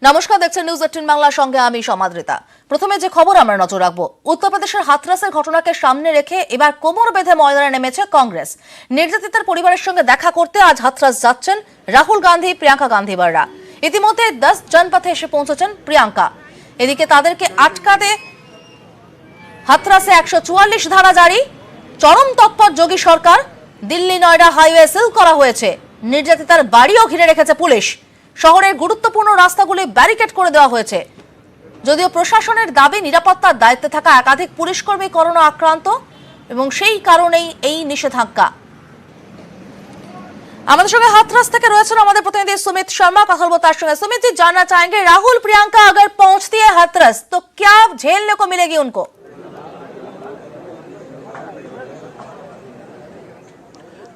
নমস্কার, দেখছেন নিউজ 18 বাংলার সঙ্গে আমি সমাদৃতা। প্রথমে যে খবর আমরা নজর রাখবো, উত্তরপ্রদেশের হাথরাসের ঘটনাকে সামনে রেখে এবার কোমর বেঁধে ময়দানে নেমেছে কংগ্রেস। নির্যাতিতার পরিবারের সঙ্গে দেখা করতে আজ হাথরাস যাচ্ছেন রাহুল গান্ধী, প্রিয়াঙ্কা গান্ধী বাড়রা। ইতিমধ্যে 10 জনপথে এসে পৌঁছেছেন প্রিয়াঙ্কা। এদিকে তাদেরকে আটকাতে হাথরাসে 144 ধারা জারি, চরম তৎপর যোগী সরকার। দিল্লি নয়ডা হাইওয়ে সিল করা হয়েছে, নির্যাতিতার বাড়িও ঘিরে রেখেছে পুলিশ। শহরের গুরুত্বপূর্ণ রাস্তাগুলি ব্যারিকেড করে দেওয়া হয়েছে। যদিও প্রশাসনের দাবি নিরাপত্তার দায়িত্বে থাকা একাধিক পুলিশ কর্মী করোনা আক্রান্ত এবং সেই কারণেই এই নিষেধাজ্ঞা। আমাদের সঙ্গে हाथरस থেকে রয়েছেন আমাদের প্রতিনিধি सुमित शर्मा। কথা বলবো তার সঙ্গে। सुमित जी, जानना चाहेंगे राहुल प्रियंका अगर पहुंचती है हाथरस तो क्या झेलने को मिलेगी उनको?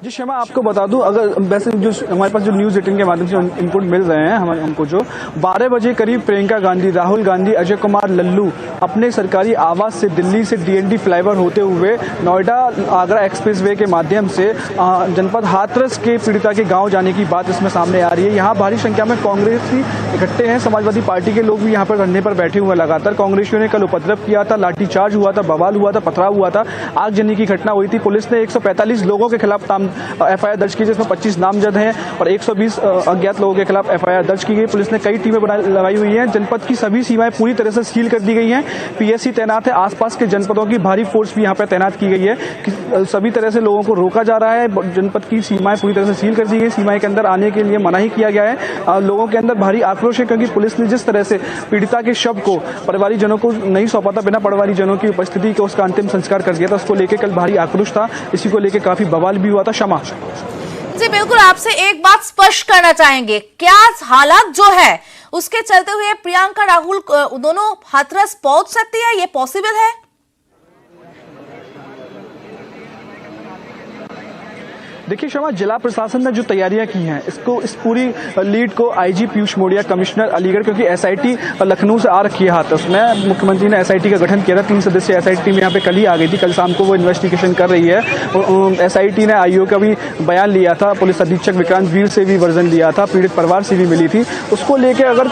जी शर्मा, आपको बता दूं, अगर वैसे जो हमारे पास जो न्यूज़ 18 के माध्यम से इनपुट मिल रहे हैं हमको, जो 12 बजे करीब प्रियंका गांधी, राहुल गांधी, अजय कुमार लल्लू अपने सरकारी आवास से दिल्ली से डीएनडी फ्लाईओवर होते हुए नोएडा आगरा एक्सप्रेसवे के माध्यम से जनपद हाथरस के पीड़िता के गांव जाने की बात इसमें सामने आ रही है। यहाँ भारी संख्या में कांग्रेसी इकट्ठे हैं, समाजवादी पार्टी के लोग भी यहाँ पर धरने पर बैठे हुए। लगातार कांग्रेसियों ने कल उपद्रव किया था, लाठीचार्ज हुआ था, बवाल हुआ था, पथराव हुआ था, आगजनी की घटना हुई थी। पुलिस ने 145 लोगों के खिलाफ एफआईआर दर्ज की, जिसमें 25 नामजद हैं और 120 अज्ञात लोगों के खिलाफ एफआईआर दर्ज की गई। पुलिस ने कई टीमें लगाई हुई हैं। जनपद की सभी सीमाएं पूरी तरह से सील कर दी गई हैं। पीएससी तैनात है। आसपास के जनपदों की भारी फोर्स भी यहाँ पर तैनात की गई है। सभी तरह से लोगों को रोका जा रहा है। जनपद की सीमाएं पूरी तरह से सील कर दी गई। सीमाएं के अंदर आने के लिए मनाही किया गया है। लोगों के अंदर भारी आक्रोश है, क्योंकि पुलिस ने जिस तरह से पीड़िता के शव को परिवारीजनों को नहीं सौंपा था, बिना परिवारीजनों की उपस्थिति के उसका अंतिम संस्कार कर दिया था, उसको लेकर कल भारी आक्रोश था। इसी को लेकर काफी बवाल भी हुआ था। क्षमा जी बिल्कुल, आपसे एक बात स्पष्ट करना चाहेंगे, क्या हालात जो है उसके चलते हुए प्रियंका राहुल दोनों हाथरस पहुंच सकती है? ये पॉसिबल है? देखिए शर्मा, जिला प्रशासन ने जो तैयारियां की हैं, इस पूरी लीड को आईजी पीयूष मोडिया, कमिश्नर अलीगढ़, क्योंकि एसआईटी लखनऊ से आ रखी है हाथरस में। मुख्यमंत्री ने एसआईटी का गठन किया था। 3 सदस्यीय एसआईटी टीम यहाँ पे कल ही आ गई थी। कल शाम को वो इन्वेस्टिगेशन कर रही है। एसआईटी ने आईओ का भी बयान लिया था। पुलिस अधीक्षक विक्रांत वीर से भी वर्जन लिया था। पीड़ित परिवार से भी मिली थी। उसको लेकर अगर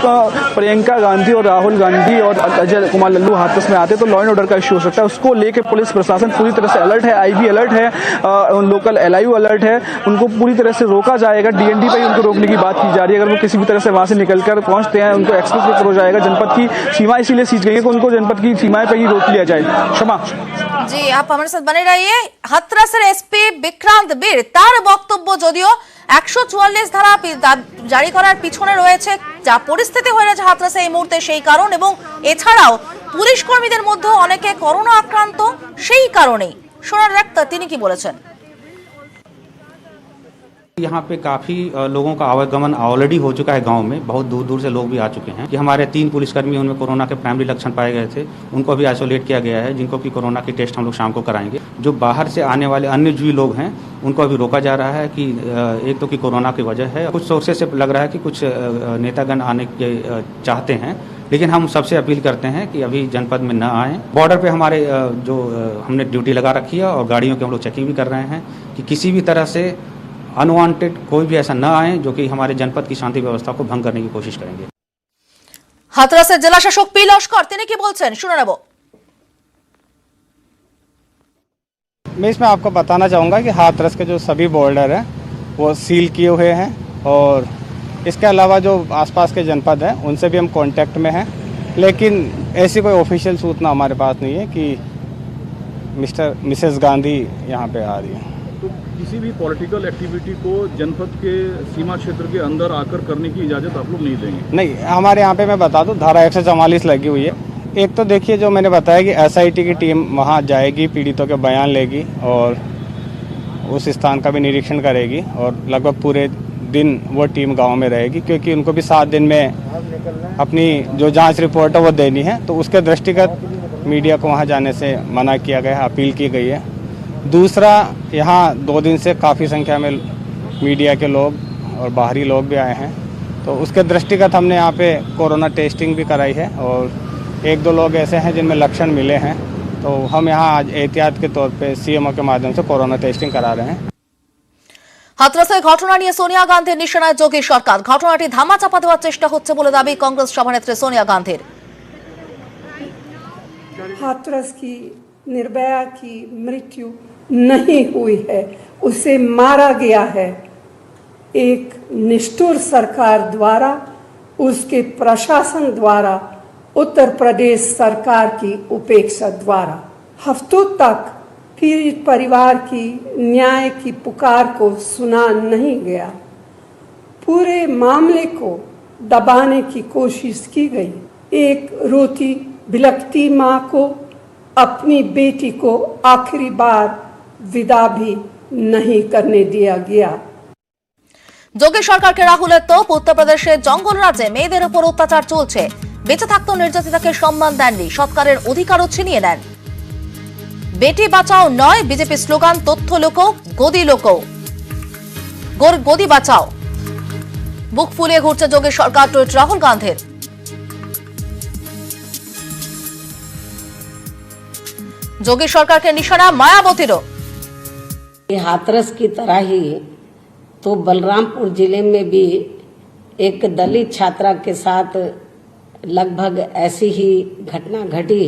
प्रियंका गांधी और राहुल गांधी और अजय कुमार लल्लू हाथरस में आते तो लॉ एंड ऑर्डर का इश्यू हो सकता है। उसको लेकर पुलिस प्रशासन पूरी तरह से अलर्ट है। आईबी अलर्ट है, लोकल एलआईयू अलर्ट है। उनको पूरी तरह से रोका जाएगा। डीएनडी पे ही उनको रोकने की बात की जा रही है। अगर वो किसी भी तरह से वहां से निकलकर पहुंचते हैं, उनको एक्सप्रेस पे हो जाएगा। जनपद की सीमा इसीलिए सीज गई है कि उनको जनपद की सीमाएं पे ही रोक लिया जाए। क्षमा जी, आप हमारे साथ बने रहिए। हाथरसের এসপি বিক্রান্ত বীর, তার বক্তব্য, যদিও 144 ধারা জারি করার পিছনে রয়েছে যা পরিস্থিতি হয়ে রয়েছে হাথরসে এই মুহূর্তে, সেই কারণ, এবং এছাড়াও পুলিশ কর্মীদের মধ্যে অনেকে করোনা আক্রান্ত, সেই কারণেই। শোনার রাখতে তিনি কি বলেছেন। यहाँ पे काफ़ी लोगों का आवागमन ऑलरेडी हो चुका है गांव में। बहुत दूर दूर से लोग भी आ चुके हैं कि हमारे 3 पुलिसकर्मी, उनमें कोरोना के प्राइमरी लक्षण पाए गए थे, उनको भी आइसोलेट किया गया है, जिनको कि कोरोना की टेस्ट हम लोग शाम को कराएंगे। जो बाहर से आने वाले अन्य जो लोग हैं उनको अभी रोका जा रहा है कि एक तो कि कोरोना की वजह है। कुछ सोर्सेज से लग रहा है कि कुछ नेतागण आने के चाहते हैं, लेकिन हम सबसे अपील करते हैं कि अभी जनपद में न आएँ। बॉर्डर पे हमारे जो हमने ड्यूटी लगा रखी है और गाड़ियों की हम लोग चेकिंग भी कर रहे हैं कि किसी भी तरह से अनवांटेड कोई भी ऐसा न आए जो कि हमारे जनपद की शांति व्यवस्था को भंग करने की कोशिश करेंगे। हाथरसের জেলা শাসক পি লস্কর তিনি কি বলছেন, শুনে নেব। मैं इसमें आपको बताना चाहूँगा कि हाथरस के जो सभी बॉर्डर हैं वो सील किए हुए हैं, और इसके अलावा जो आसपास के जनपद हैं उनसे भी हम कांटेक्ट में हैं, लेकिन ऐसी कोई ऑफिशियल सूचना हमारे पास नहीं है कि मिसेस गांधी यहाँ पे आ रही है। तो किसी भी पॉलिटिकल एक्टिविटी को जनपद के सीमा क्षेत्र के अंदर आकर करने की इजाज़त आप लोग नहीं देंगे? नहीं, हमारे यहाँ पे मैं बता दूँ धारा 144 लगी हुई है। एक तो देखिए, जो मैंने बताया कि एसआईटी की टीम वहाँ जाएगी, पीड़ितों के बयान लेगी और उस स्थान का भी निरीक्षण करेगी, और लगभग पूरे दिन वो टीम गांव में रहेगी, क्योंकि उनको भी 7 दिन में अपनी जो जांच रिपोर्ट है वो देनी है। तो उसके दृष्टिगत मीडिया को वहाँ जाने से मना किया गया है, अपील की गई है। दूसरा, यहाँ 2 दिन से काफ़ी संख्या में मीडिया के लोग और बाहरी लोग भी आए हैं, तो उसके दृष्टिगत हमने यहाँ पे कोरोना टेस्टिंग भी कराई है, और 1-2 लोग ऐसे हैं जिनमें लक्षण मिले हैं, तो हम यहाँ आज एहतियात के तौर पे सीएमओ के माध्यम से कोरोना टेस्टिंग करा रहे हैं। হাতরাসের ঘটনা নিয়ে সোনিয়া গান্ধীর নিশানায় যোগী সরকার। ঘটনাটি ধামাচাপা দেওয়ার চেষ্টা হচ্ছে বলে দাবি কংগ্রেস সভানেত্রী সোনিয়া গান্ধীর। हाथरस की निर्भया की मृत्यु नहीं हुई है, उसे मारा गया है एक निष्ठुर सरकार द्वारा, उसके प्रशासन द्वारा, उत्तर प्रदेश सरकार की उपेक्षा द्वारा। हफ्तों तक पीड़ित परिवार की न्याय की पुकार को सुना नहीं गया। पूरे मामले को दबाने की कोशिश की गई। एक रोती बिलखती माँ को अपनी बेटी को आखिरी बार विदा भी नहीं करने दिया गया। যোগী সরকারকে রাহুলের তোপ। উত্তরপ্রদেশের জঙ্গল রাজ্যে মেয়েদের উপর অত্যাচার চলছে। বেঁচে থাকতেও নির্যাতিতাকে সম্মান দেননি, সৎকারের অধিকারও ছিনিয়ে নেন। বেটি বাঁচাও নয় বিজেপি স্লোগান, তথ্য লোকো গদি লোকো, গদি বাঁচাও। বুক ফুলিয়ে ঘুরছে যোগী সরকার, টুইট রাহুল গান্ধীর। যোগী সরকারকে নিশানা মায়াবতীরও। हाथरस की तरह ही तो बलरामपुर जिले में भी एक दलित छात्रा के साथ लगभग ऐसी ही घटना घटी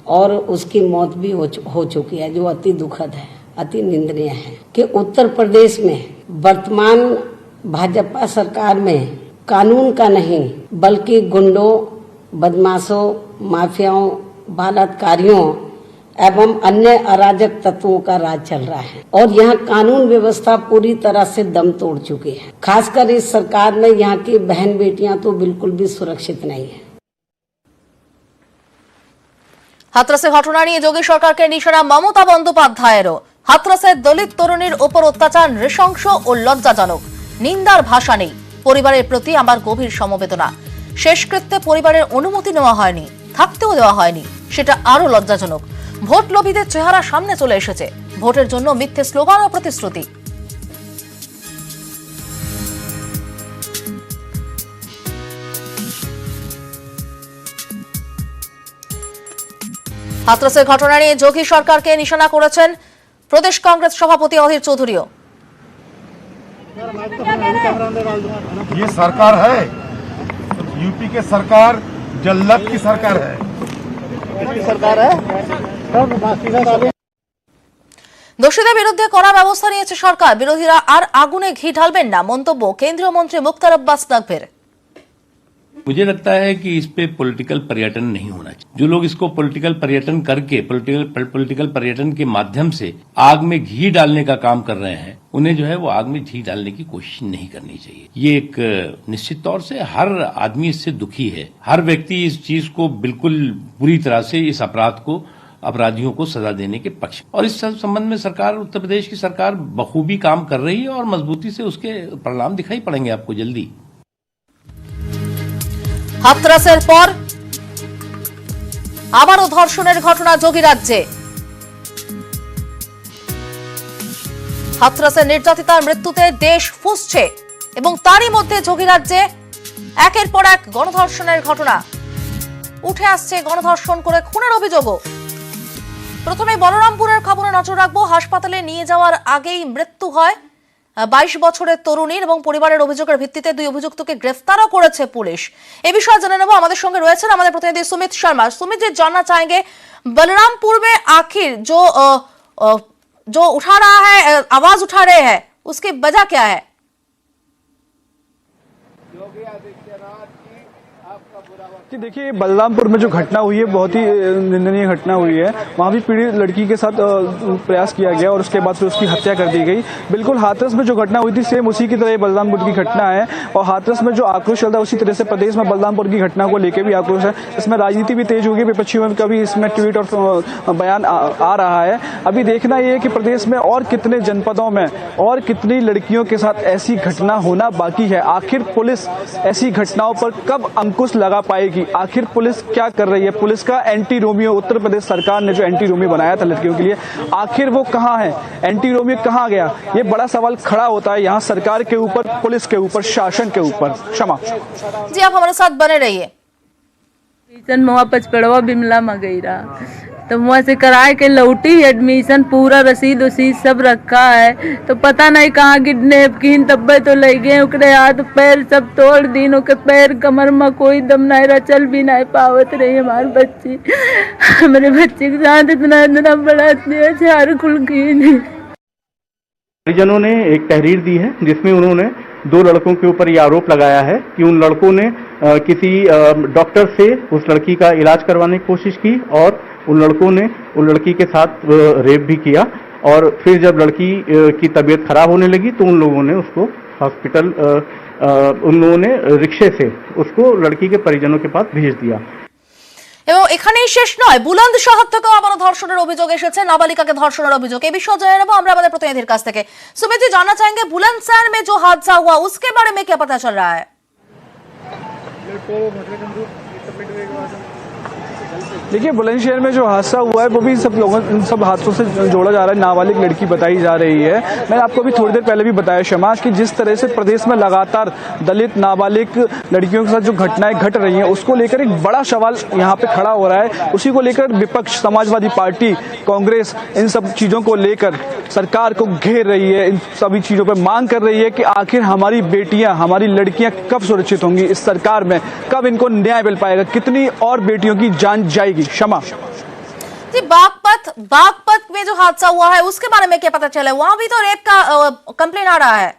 और उसकी मौत भी हो चुकी है, जो अति दुखद है, अति निंदनीय है कि उत्तर प्रदेश में वर्तमान भाजपा सरकार में कानून का नहीं बल्कि गुंडों, बदमाशों, माफियाओं, बलात्कारियों एवं अन्य अराजक तत्वों का राज चल रहा है और यहाँ कानून व्यवस्था पूरी तरह से दम तोड़ चुकी है। खासकर इस सरकार में यहाँ की बहन बेटियां तो बिल्कुल भी सुरक्षित नहीं है। হাতরাসের ঘটনা নিয়ে যোগী সরকারকে নিশানা মমতা বন্দ্যোপাধ্যায়েরও। হাতরাসের দলিত তরুণীর উপর অত্যাচার নৃশংস ও লজ্জাজনক, নিন্দার ভাষা নেই। পরিবারের প্রতি আমার গভীর সমবেদনা। শেষকৃত্যে পরিবারের অনুমতি নেওয়া হয়নি, থাকতেও দেওয়া হয়নি, সেটা আরো লজ্জাজনক। ভোট লোভীদের চেহারা সামনে চলে এসেছে, ভোটের জন্য মিথ্যে স্লোগান ও প্রতিশ্রুতি। হাতরাসের ঘটনা নিয়ে যোগী সরকারকে নিশানা করেছেন প্রদেশ কংগ্রেস সভাপতি অধীর চৌধুরীও। ये सरकार है, यूपी के सरकार जल्लत की सरकार है। দোষীদের বিরুদ্ধে কড়া ব্যবস্থা নিয়েছে সরকার। বিরোধীরা আর আগুনে ঘি ঢালবেন না, মন্তব্য কেন্দ্রীয় মন্ত্রী মুখতার আব্বাস নকভির। मुझे लगता है कि इस पे पॉलिटिकल पर्यटन नहीं होना चाहिए। जो लोग इसको पॉलिटिकल पर्यटन करके पॉलिटिकल पर्यटन के माध्यम से आग में घी डालने का काम कर रहे हैं, उन्हें जो है वो आग में घी डालने की कोशिश नहीं करनी चाहिए। ये एक निश्चित तौर से हर आदमी इससे दुखी है, हर व्यक्ति इस चीज को बिल्कुल पूरी तरह से इस अपराध को, अपराधियों को सजा देने के पक्ष। और इस संबंध में सरकार, उत्तर प्रदेश की सरकार बखूबी काम कर रही है और मजबूती से उसके परिणाम दिखाई पड़ेंगे आपको जल्दी। হাতরাসের পর আবারও ধর্ষণের ঘটনা যোগী রাজ্যে। হাতরাসের নির্যাতিতার মৃত্যুতে দেশ ফুঁসছে এবং তারই মধ্যে যোগী রাজ্যে একের পর এক গণধর্ষণের ঘটনা উঠে আসছে। গণধর্ষণ করে খুনের অভিযোগও। প্রথমে বলরামপুরের খবরে নজর রাখবো। হাসপাতালে নিয়ে যাওয়ার আগেই মৃত্যু হয় 22 বছরের তরুণীর এবং পরিবারের অভিযোগের ভিত্তিতে দুই অভিযুক্তকে গ্রেফতারও করেছে পুলিশ। এ বিষয়ে জেনে নেব, আমাদের সঙ্গে রয়েছেন আমাদের প্রতিনিধি সুমিত শর্মা। सुमित जी, जानना चाहेंगे बलरामपुर में आखिर जो उठा रहा है, आवाज उठा रहे हैं, उसकी वजह क्या है? कि देखिए, बलरामपुर में जो घटना हुई है बहुत ही निंदनीय घटना हुई है। वहाँ भी पीड़ित लड़की के साथ प्रयास किया गया और उसके बाद फिर उसकी हत्या कर दी गई। बिल्कुल हाथरस में जो घटना हुई थी सेम उसी की तरह बलरामपुर की घटना है और हाथरस में जो आक्रोश चलता है उसी तरह से प्रदेश में बलरामपुर की घटना को लेकर भी आक्रोश है। इसमें राजनीति भी तेज होगी, विपक्षियों में कभी इसमें ट्वीट और बयान आ रहा है। अभी देखना ये है कि प्रदेश में और कितने जनपदों में और कितनी लड़कियों के साथ ऐसी घटना होना बाकी है। आखिर पुलिस ऐसी घटनाओं पर कब अंकुश लगा पाएगी? आखिर पुलिस क्या कर रही है? पुलिस का एंटी रोमियो, उत्तर प्रदेश सरकार ने जो एंटी रोमियो बनाया था लड़कियों के लिए, आखिर वो कहाँ है? एंटी रोमियो कहाँ गया? ये बड़ा सवाल खड़ा होता है यहाँ सरकार के ऊपर, पुलिस के ऊपर, शासन के ऊपर। क्षमा जी, आप हमारे साथ बने रहिए। मोहा पचपड़वा बिमला मगैरा तो वहाँ से करा के लौटी, एडमिशन पूरा रसीद वसीद सब रखा है, तो पता नहीं कहाँ किडनैप की, तब्बे तो ले गए, ओकरे हाथ पैर सब तोड़ दीन, ओके पैर कमर में कोई दम नहीं रहा, चल भी नहीं पावत रही हमारे बच्ची। हमारे बच्चे के साथ इतना इतना बड़ा अत्याचार खुल की। परिजनों ने एक तहरीर दी है जिसमें उन्होंने 2 लड़कों के ऊपर ये आरोप लगाया है कि उन लड़कों ने किसी डॉक्टर से उस लड़की का इलाज करवाने की कोशिश की और उन लड़कों ने उन लड़की के साथ रेप भी किया, और फिर जब लड़की की तबीयत खराब होने लगी तो उन लोगों ने उसको हॉस्पिटल उन लोगों ने रिक्शे से उसको लड़की के परिजनों के पास भेज दिया। এবং এখানেই শেষ নয়, বুলন্দ শহর থেকেও আবারও ধর্ষণের অভিযোগ এসেছে, নাবালিকাকে ধর্ষণের অভিযোগ। এই বিষয়ে জেনে নেবো আমরা আমাদের প্রতিনিধির কাছ থেকে। सुमित जी, जानना चाहेंगे बुलंदशहर में जो हादसा हुआ उसके बारे में क्या पता चल रहा है? देखिए, बुलंदशहर में जो हादसा हुआ है वो भी सब हादसों से जोड़ा जा रहा है। नाबालिग लड़की बताई जा रही है। मैंने आपको अभी थोड़ी देर पहले भी बताया शमा कि जिस तरह से प्रदेश में लगातार दलित नाबालिग लड़कियों के साथ जो घटनाएं घट रही हैं उसको लेकर एक बड़ा सवाल यहाँ पे खड़ा हो रहा है। उसी को लेकर विपक्ष, समाजवादी पार्टी, कांग्रेस इन सब चीजों को लेकर सरकार को घेर रही है, इन सभी चीजों पर मांग कर रही है कि आखिर हमारी बेटियां, हमारी लड़कियां कब सुरक्षित होंगी इस सरकार में, कब इनको न्याय मिल पाएगा, कितनी और बेटियों की जान जाएगी। शमा जी, बागपत में जो हादसा हुआ है उसके बारे में क्या पता चला? वहां भी तो रेप का कंप्लेन आ रहा है।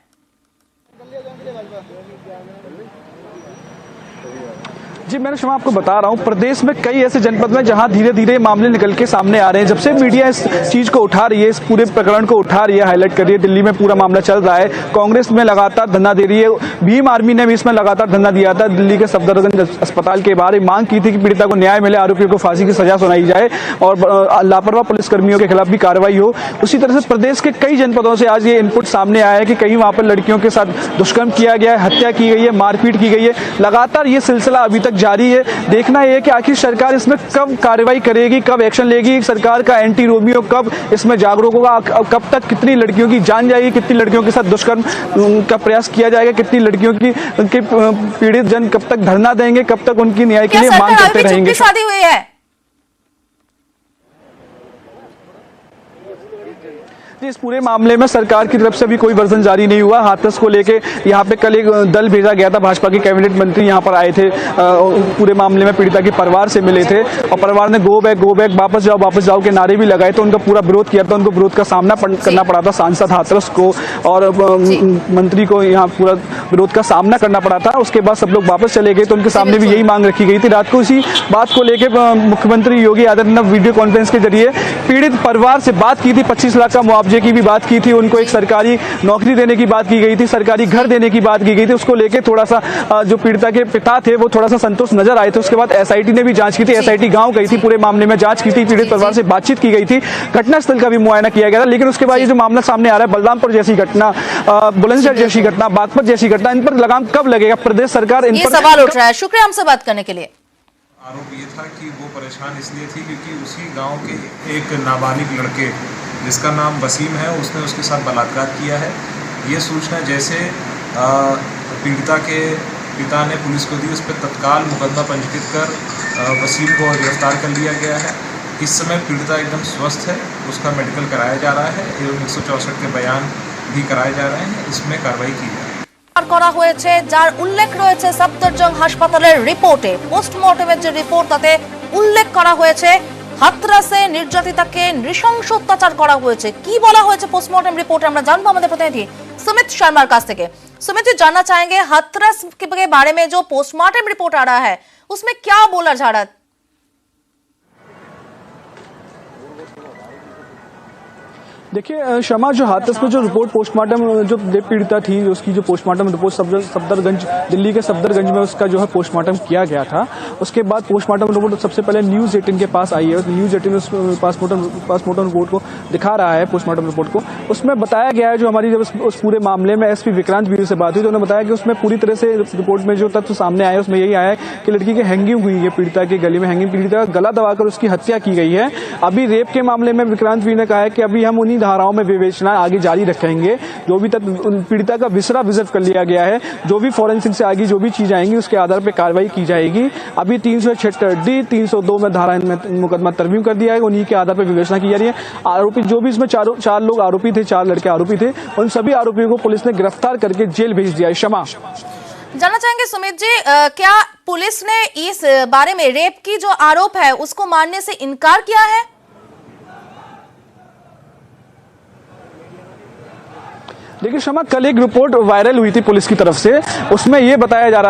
जी, मैंने शमा आपको बता रहा हूं, प्रदेश में कई ऐसे जनपद में जहां धीरे धीरे मामले निकल के सामने आ रहे हैं। जब से मीडिया इस चीज को उठा रही है, इस पूरे प्रकरण को उठा रही है, हाईलाइट कर रही है, दिल्ली में पूरा मामला चल रहा है, कांग्रेस में लगातार धरना दे रही है, भीम आर्मी ने भी इसमें लगातार धरना दिया था। दिल्ली के सफदरजंग अस्पताल के बाहर मांग की थी कि पीड़िता को न्याय मिले, आरोपियों को फांसी की सजा सुनाई जाए और लापरवाह पुलिसकर्मियों के खिलाफ भी कार्रवाई हो। उसी तरह से प्रदेश के कई जनपदों से आज ये इनपुट सामने आया है कि कहीं वहां पर लड़कियों के साथ दुष्कर्म किया गया है, हत्या की गई है, मारपीट की गई है। लगातार ये सिलसिला अभी तक जारी है। देखना यह है कि आखिर सरकार इसमें कब कार्रवाई करेगी, कब एक्शन लेगी, सरकार का एंटी रोमियो कब इसमें जागरूक होगा, कब तक कितनी लड़कियों की जान जाएगी, कितनी लड़कियों के साथ दुष्कर्म का प्रयास किया जाएगा, कितनी लड़कियों की पीड़ित जन कब तक धरना देंगे, कब तक उनकी न्याय के लिए मांग करते रहेंगे। शादी हुई है इस पूरे मामले में सरकार की तरफ से भी कोई वर्जन जारी नहीं हुआ। हाथरस को लेके यहाँ पे कल एक दल भेजा गया था, भाजपा के कैबिनेट मंत्री यहाँ पर आए थे, पूरे मामले में पीड़िता के परिवार से मिले थे और परिवार ने गो बैक वापस जाओ के नारे भी लगाए थे। उनका पूरा विरोध किया था, उनको विरोध का सामना करना पड़ा था सांसद हाथरस को और मंत्री को यहाँ पूरा विरोध का सामना करना पड़ा था। उसके बाद सब लोग वापस चले गए तो उनके सामने भी यही मांग रखी गई थी। रात को इसी बात को लेकर मुख्यमंत्री योगी आदित्यनाथ वीडियो कॉन्फ्रेंस के जरिए पीड़ित परिवार से बात की थी, 25 लाख का मुआवजे की भी बात की थी, उनको एक सरकारी नौकरी देने की बात की गई थी, सरकारी घर देने की बात की गई थी। उसको लेके थोड़ा सा जो पीड़िता के पिता थे वो थोड़ा सा संतुष्ट नजर आए थे। उसके बाद एसआईटी ने भी जांच की थी, एसआईटी गांव गई थी, पूरे मामले में जांच की थी, पीड़ित परिवार से बातचीत की गई थी, घटनास्थल का भी मुआयना किया गया था। लेकिन उसके बाद ये जो मामला सामने आ रहा है, बलरामपुर जैसी घटना, बुलंदशहर जैसी घटना, बागपत जैसी घटना, इन पर लगाम कब लगेगा? प्रदेश सरकार इन पर सवाल उठ रहा है। शुक्रिया हमसे बात करने के लिए। आरोप ये था कि वो परेशान इसलिए थी क्योंकि उसी गांव के एक नाबालिग लड़के जिसका नाम वसीम है उसने उसके साथ बलात्कार किया है। ये सूचना जैसे पीड़िता के पिता ने पुलिस को दी, उस पर तत्काल मुकदमा पंजीकृत कर वसीम को गिरफ्तार कर लिया गया है। इस समय पीड़िता एकदम स्वस्थ है, उसका मेडिकल कराया जा रहा है एवं 164 के बयान भी कराए जा रहे हैं। इसमें कार्रवाई की जाए করা হয়েছে, যার উল্লেখ রয়েছে সফদরজং হাসপাতালের রিপোর্টে। পোস্টমর্টমের যে রিপোর্ট তাতে উল্লেখ করা হয়েছে হাথরাসে নির্যাতিতাকে নৃশংস অত্যাচার করা হয়েছে। কি বলা হয়েছে পোস্টমর্টম রিপোর্টে আমরা জানবো আমাদের প্রতিনিধি सुमित शर्मा काछ থেকে। सुमित जी, जानना चाहेंगे हाथरस के बारे में जो पोस्टमार्टम रिपोर्ट आ रहा है उसमें क्या बोला जा रहा है? देखिए शमा, जो हाथरस में जो रिपोर्ट पोस्टमार्टम जो पीड़िता थी, उसकी जो पोस्टमार्टम रिपोर्ट सफदरगंज, दिल्ली के सफदरगंज में उसका जो है पोस्टमार्टम किया गया था। उसके बाद पोस्टमार्टम रिपोर्ट सबसे पहले न्यूज 18 के पास आई है। न्यूज 18 पोस्टमार्टम रिपोर्ट को दिखा रहा है, पोस्टमार्टम रिपोर्ट को। उसमें बताया गया है, जो हमारी जब उस पूरे मामले में एसपी विक्रांत वीरू से बात हुई तो उन्होंने बताया कि उसमें पूरी तरह से रिपोर्ट में जो तथ्य सामने आया उसमें यही आया है कि लड़की की हैंगिंग हुई है, पीड़िता के गले में हैंगिंग, पीड़िता का गला दबाकर उसकी हत्या की गई है। अभी रेप के मामले में विक्रांत वीरू ने कहा है कि अभी हम उन्हीं धाराओं में विवेचना आगे जारी रखेंगे। जो भी पीड़िता का विसरा विजिट कर लिया गया है, जो भी फॉरेंसिक से आगे जो भी चीज आएंगी उसके आधार पर कार्रवाई की जाएगी। अभी 376 D 302 में धारा इनमें मुकदमा तरमीम कर दिया है। उन्हीं के आधार पर विवेचना की जा रही है। आरोपी जो भी इसमें चार लोग आरोपी थे, 4 लड़के आरोपी थे, उन सभी आरोपियों को पुलिस ने गिरफ्तार करके जेल भेज दिया है। शमा, जानना चाहेंगे सुमित जी, क्या पुलिस ने इस बारे में रेप की जो आरोप है उसको मानने से इनकार किया है? देखिए शमा, कल एक रिपोर्ट वायरल हुई थी पुलिस की तरफ से, उसमें यह बताया जा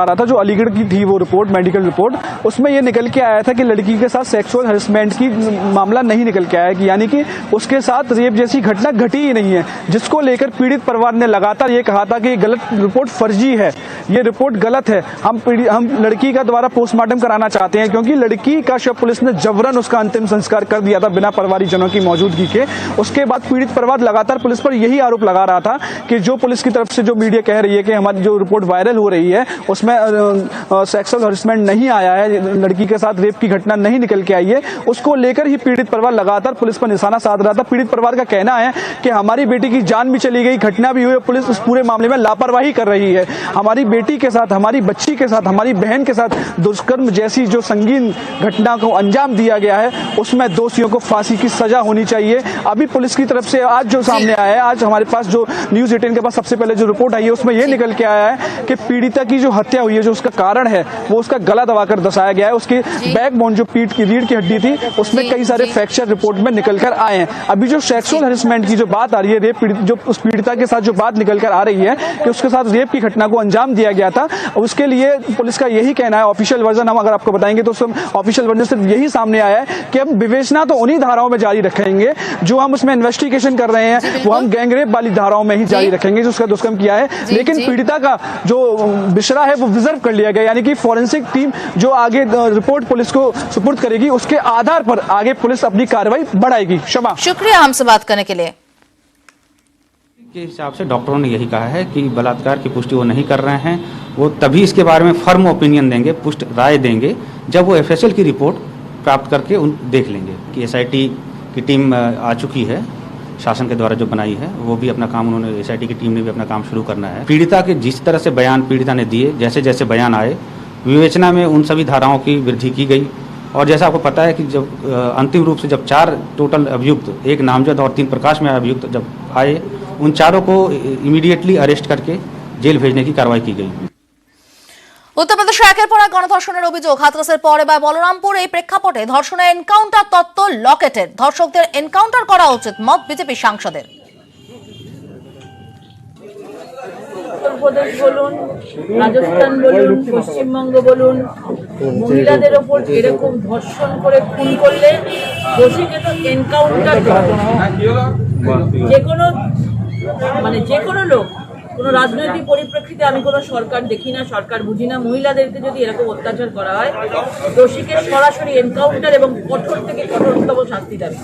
रहा था जो अलीगढ़ की थी वो रिपोर्ट, मेडिकल रिपोर्ट, उसमें यह निकल के आया था कि लड़की के साथ सेक्सुअल हरेसमेंट की मामला नहीं निकल के आया, कि यानी कि उसके साथ रेप जैसी घटना घटी ही नहीं है, जिसको लेकर पीड़ित परिवार ने लगातार ये कहा था कि ये गलत रिपोर्ट, फर्जी है, ये रिपोर्ट गलत है, हम लड़की का द्वारा पोस्टमार्टम कराना चाहते हैं, क्योंकि लड़की का शव पुलिस ने जबरन उसका अंतिम संस्कार कर दिया था बिना परिवारजनों की मौजूदगी के। उसके बाद पीड़ित परिवार लगातार पुलिस पर यही आरोप लगा रहा था कि जो पुलिस की तरफ से जो मीडिया कह रही है कि हमारी जो रिपोर्ट वायरल हो रही है उसमें सेक्सुअल हरेसमेंट नहीं आया है, लड़की के साथ रेप की घटना नहीं निकल के आई है, उसको लेकर ही पीड़ित परिवार लगातार पुलिस पर निशाना साध रहा था। पीड़ित परिवार का कहना है कि हमारी बेटी की जान भी चली गई, घटना भी हुई, पुलिस उस पूरे मामले में लापरवाही कर रही है। हमारी बेटी के साथ, हमारी बच्ची के साथ, हमारी बहन के साथ दुष्कर्म जैसी जो संगीन घटना को अंजाम दिया गया है उसमें दोषियों को फांसी की सजा होनी चाहिए। अभी पुलिस की तरफ से आज जो सामने आया है, आज हमारे पास जो न्यूज़ 18 के पास सबसे पहले जो रिपोर्ट आई है उसमें यह निकल के आया है कि पीड़िता की जो हत्या हुई है, जो उसका कारण है वो उसका गला दबाकर दर्शाया गया है। उसकी बैकबोन जो पीठ की रीढ़ की हड्डी थी उसमें कई सारे फ्रैक्चर रिपोर्ट में निकल कर आए हैं। अभी जो सेक्सुअल हरेसमेंट की जो बात आ रही है, रेप जो उस पीड़िता के साथ जो बात निकल कर आ रही है कि उसके साथ रेप की घटना को अंजाम दिया गया था, उसके लिए पुलिस का यही कहना है, ऑफिशियल वर्जन हम अगर आपको बताएंगे तो ऑफिशियल वर्जन सिर्फ यही सामने आया है कि हम विवेचना तो उन्हीं धाराओं में जारी रखेंगे जो हम उसमें इन्वेस्टिगेशन कर रहे हैं, वो हम गैंगरेप वाली धाराओं में ही जारी रखेंगे जो उसका दुष्कर्म किया है, लेकिन पीड़िता का जो बिशरा है वो रिजर्व कर लिया गया, यानी कि फॉरेंसिक टीम जो आगे रिपोर्ट पुलिस को सुपुर्द करेगी उसके आधार पर आगे पुलिस अपनी कार्रवाई बढ़ाएगी। शमा, शुक्रिया हमसे बात करने के लिए। के हिसाब से डॉक्टरों ने यही कहा है कि बलात्कार की पुष्टि वो नहीं कर रहे हैं, वो तभी इसके बारे में फर्म ओपिनियन देंगे, पुष्ट राय देंगे जब वो एफएसएल की रिपोर्ट प्राप्त करके देख लेंगे कि एसआईटी की टीम आ चुकी है, शासन के द्वारा जो बनाई है, वो भी अपना काम, उन्होंने एसआईटी की टीम ने भी अपना काम शुरू करना है। पीड़िता के जिस तरह से बयान पीड़िता ने दिए, जैसे जैसे बयान आए, विवेचना में उन सभी धाराओं की वृद्धि की गई। और जैसा आपको पता है कि जब अंतिम रूप से जब 4 टोटल अभियुक्त, 1 नामजद और 3 प्रकाश में अभियुक्त जब आए, उन चारों को इमीडिएटली अरेस्ट करके जेल भेजने की कार्रवाई की गई। উত্তরপ্রদেশে একের পর এক গণধর্ষণের অভিযোগ, হাতরাসের পর এবার বলরামপুর। এই প্রেক্ষাপটে ধর্ষণের এনকাউন্টার তত্ত্ব লকেটের, ধর্ষকদের এনকাউন্টার করা উচিত মত বিজেপি সাংসদের। উত্তরপ্রদেশ বলুন, রাজস্থান বলুন, পশ্চিমবঙ্গ বলুন, মহিলাদের ওপর এরকম ধর্ষণ করে খুন করলে দোষীকে তো এনকাউন্টার করতে হবে। যে কোনো লোক, কোনো রাজনৈতিক পরিপ্রেক্ষিতে আমি কোনো সরকার দেখি না, সরকার বুঝি না, মহিলাদেরকে যদি এরকম অত্যাচার করা হয় দোষীকে সরাসরি এনকাউন্টার এবং কঠোর থেকে কঠোরতম শাস্তি দেবে।